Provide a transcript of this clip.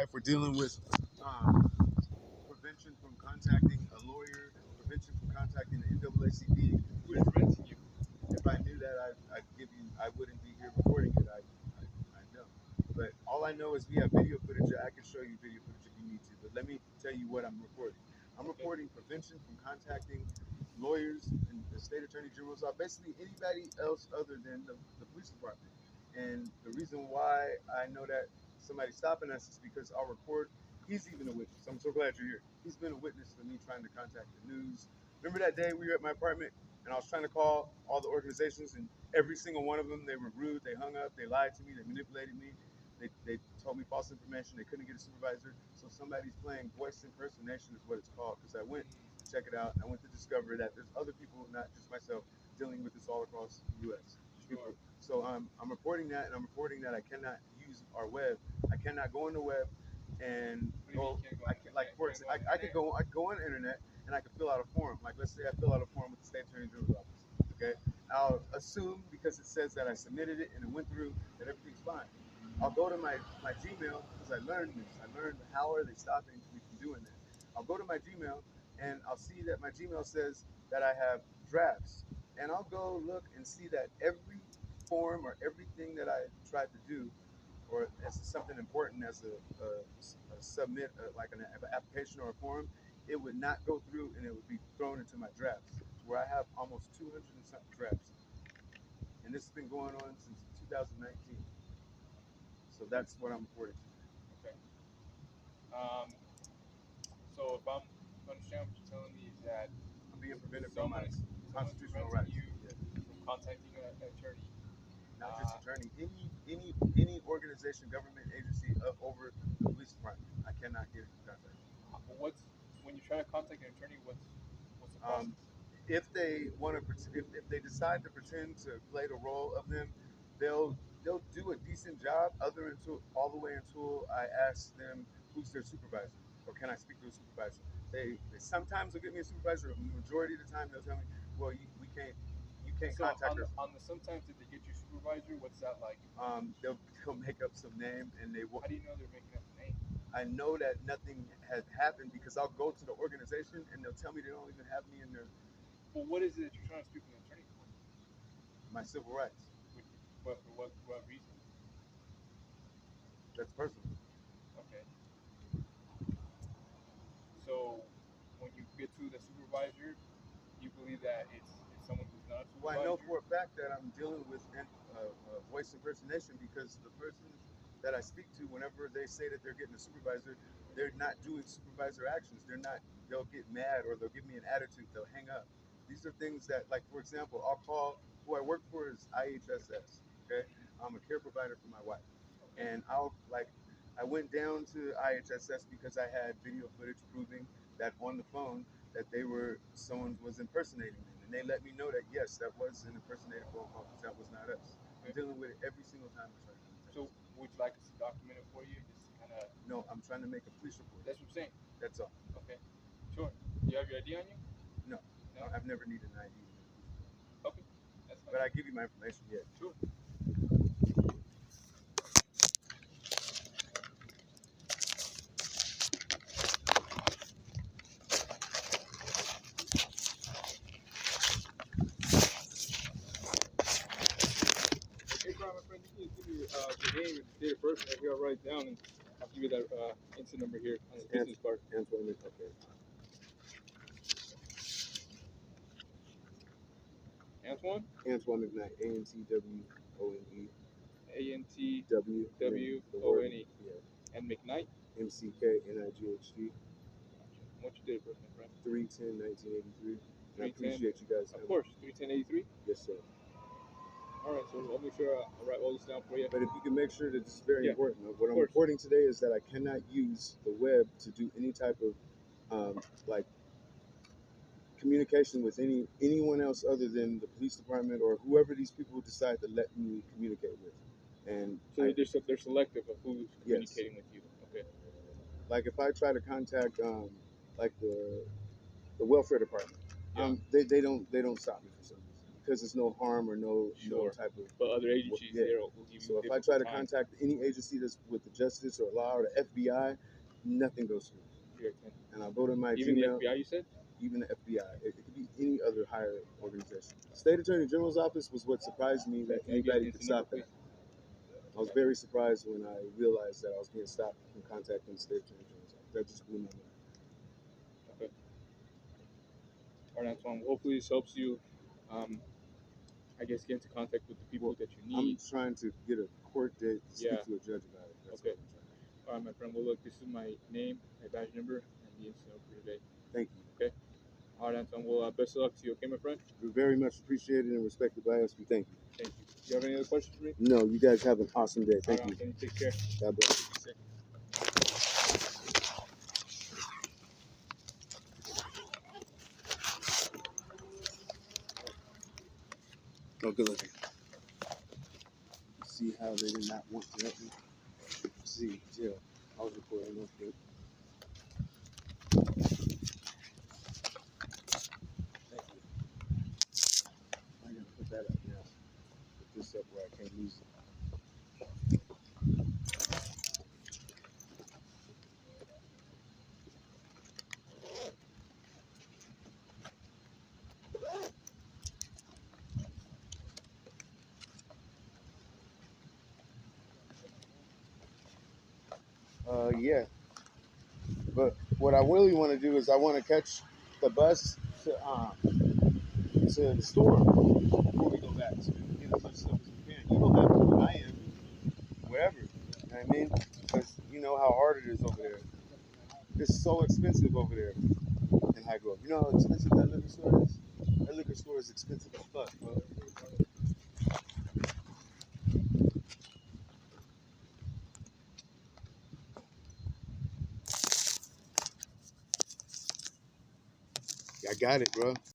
life. We're dealing with prevention from contacting a lawyer, prevention from contacting the NAACP. Who is renting you? If I knew that, I'd give you. I wouldn't be here recording it. I know. But all I know is we have video footage. I can show you video footage if you need to. But let me tell you what I'm reporting. I'm reporting prevention from contacting lawyers and the state attorney general's office, basically anybody else other than the police department. And the reason why I know that somebody's stopping us is because I'll record. He's even a witness. I'm so glad you're here. He's been a witness to me trying to contact the news. Remember that day we were at my apartment and I was trying to call all the organizations, and every single one of them, they were rude, they hung up, they lied to me, they manipulated me, they told me false information, they couldn't get a supervisor. So somebody's playing voice impersonation is what it's called, because I went to check it out. I went to discover that there's other people, not just myself, dealing with this all across the U.S. People. So I'm reporting that, and I'm reporting that I cannot use our web. I cannot go on the web and go. I could go on the internet and I could fill out a form. Like, let's say I fill out a form with the state attorney general's office. Okay, I'll assume because it says that I submitted it and it went through that everything's fine. I'll go to my Gmail because I learned this. I learned how are they stopping me from doing that. I'll go to my Gmail and I'll see that my Gmail says that I have drafts, and I'll go look and see that every form or everything that I tried to do, or as something important as a submit, like an application or a form, it would not go through and it would be thrown into my drafts, where I have almost 200 and something drafts. And this has been going on since 2019. So that's what I'm reporting to. Okay. So if I'm understand what you're telling me is that I'm being prevented from my constitutional preventing rights. you from contacting an attorney. Not just attorney, any organization, government agency over the police department. I cannot get in contact. What's when you try to contact an attorney? What's the process? If they want to, if they decide to pretend to play the role of them, they'll do a decent job. All the way until I ask them who's their supervisor or can I speak to a supervisor. They sometimes will give me a supervisor. The majority of the time they'll tell me, well, we can't. You can't So contact us. on the sometimes if they get your supervisor, what's that like? They'll make up some name and they will. How do you know they're making up a name? I know that nothing has happened because I'll go to the organization and they'll tell me they don't even have me in their. Well, what is it that you're trying to speak to an attorney for? My civil rights. But for what reason? That's personal. Okay. So when you get to the supervisor, you believe that it's someone who's not a supervisor? Well, I know for a fact that I'm dealing with voice impersonation because the person that I speak to, whenever they say that they're getting a supervisor, they're not doing supervisor actions. They'll get mad or they'll give me an attitude. They'll hang up. These are things that, like, for example, I'll call, who I work for is IHSS. Okay, I'm a care provider for my wife, and I went down to IHSS because I had video footage proving that on the phone that someone was impersonating them, and they let me know that yes, that was an impersonated phone call because that was not us. I'm dealing with it every single time I try to contact. So would you like us to document it for you? Just kind of. No, I'm trying to make a police report. That's what I'm saying. That's all. Okay. Sure. Do you have your ID on you? No, I've never needed an ID. Okay. That's fine. But I give you my information. Yeah. Sure. Hey, Brian, my friend, you can give me your name and date of birth, and I'll write it down, and I'll give you that incident number here on the business card. Antoine, okay. Antoine? Antoine McKnight, ANTWONE. ANTWONE. Yeah. And McKnight? MCKNIGHT. What's your date of birth, my friend? 3/10/1983. I 3/10. appreciate you guys. Of course, 3/10/83. Yes, sir. All right, so I'll make sure I write all this down for you. But if you can make sure that this is very important. What I'm course. reporting today is that I cannot use the web to do any type of like communication with anyone else other than the police department or whoever these people decide to let me communicate with. And so they're selective of who's communicating with you. Okay. Like if I try to contact like the welfare department, they don't stop me for some reason. because there's no harm or no Sure. type of. But other agencies Yeah. there will give you. So if I difficult try to time. contact any agency that's with the Justice or Law or the FBI, nothing goes through. And I'll go to my Even Gmail. the FBI, you said? Even the FBI. It could be any other higher organization. State Attorney General's office was what surprised me that Can I get anybody an could instant stop number, that. I was very surprised when I realized that I was being stopped from contacting the State Attorney General's office. That just blew my mind. Okay. All right, Antoine. Hopefully this helps you. I guess get into contact with the people that you I'm need. trying to get a court date to speak Yeah. to a judge about it. That's Okay. what I'm trying to do. All right, my friend. Well, look, this is my name, my badge number, and the instant for today. Thank you. All right, Antoine. Well, best of luck to you. Okay, my friend. You're very much appreciated and respected by us. We thank you. Thank you. Do you have any other questions for me? No, you guys have an awesome day. Thank All right, you. Antoine, take care. God bless you. Oh, good looking. See how they did not want to help me? See, yeah, I was recording. That's good. Thank you. I'm gonna put that up now. Put this up where I can't lose it. Yeah. But what I really want to do is I want to catch the bus to the store before we go back. So we can get as much stuff as we can. You know that from where I am, wherever. You know what I mean? Because you know how hard it is over there. It's so expensive over there in High Grove. You know how expensive that liquor store is? That liquor store is expensive as fuck, bro. I got it, bro.